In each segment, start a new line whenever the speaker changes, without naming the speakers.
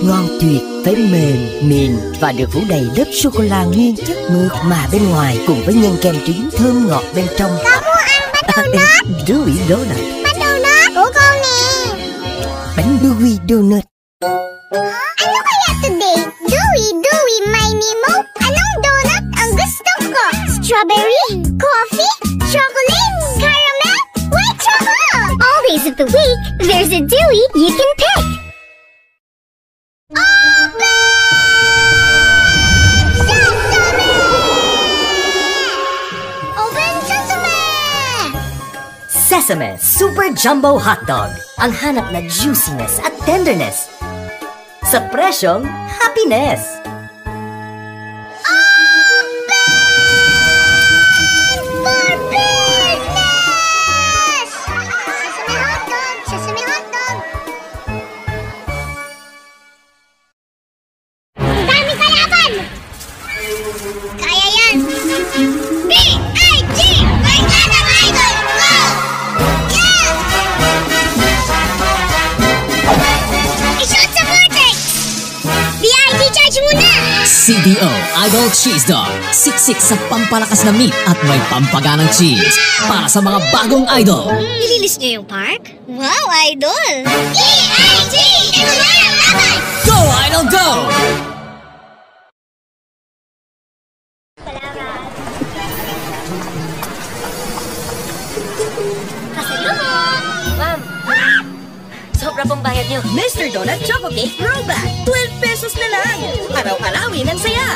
ngon tuyệt với mềm, mịn và được phủ đầy lớp sô-cô-la nguyên chất mượt mà bên ngoài cùng với nhân kem trứng thơm ngọt bên trong.
Con muốn ăn bánh donut.
Dewey Donut.
Bánh donut của con nè.
Bánh Dewey Donut.
Ano kaya today? Dewey, may Nemo. Anong donut ang gusto ko? Strawberry, coffee, chocolate, caramel, white chocolate. All days of the week, there's a Dewey you can pick.
Sesame Super Jumbo Hotdog. Ang hanap na juiciness at tenderness sa presyong happiness.
Sesame hotdog. Dami kalaban! Kaya yan! B.I.G. Barkadang Idol! Go! Yeah! I-shoot sa vortex! B.I.G. charge muna!
CDO Idol Cheese Dog. Siksik sa pampalakas na meat at may pampaganang cheese. Para sa mga bagong idol.
Nililis niyo yung park? Wow, idol! B.I.G. Ito na ang laban!
Go Idol Go!
Ma'am, sobra pong bayad niyo.
Mr. Donut Choco Cake Throwback. 12 pesos na lang. Araw-arawin ang saya.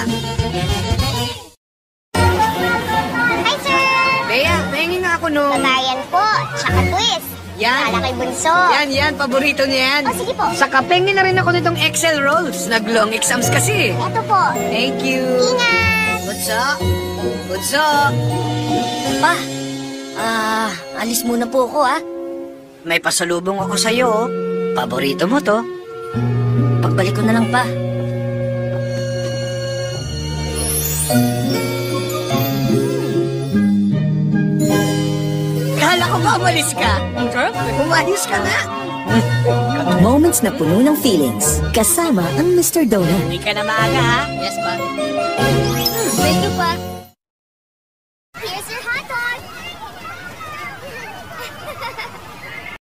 Hi, sir!
Bea, pahingin nga ako no.
Babayan po, tsaka twist.
Yan.
Para kay Bunso.
Yan. Paborito niya yan.
Oh, sige po.
Saka pengin na rin ako nitong Excel rolls. Nag-long exams kasi.
Ito po.
Thank you.
Ingat!
Bunso.
Pa, alis muna po ako
May pasalubong ako sa'yo. Oh. Paborito mo to.
Pagbalik ko na lang pa.
Kala ko ba umalis ka? Umalis ka na.
Moments na puno ng feelings. Kasama ang Mr. Donut.
Hindi ka na maaga ha?
Thank you pa.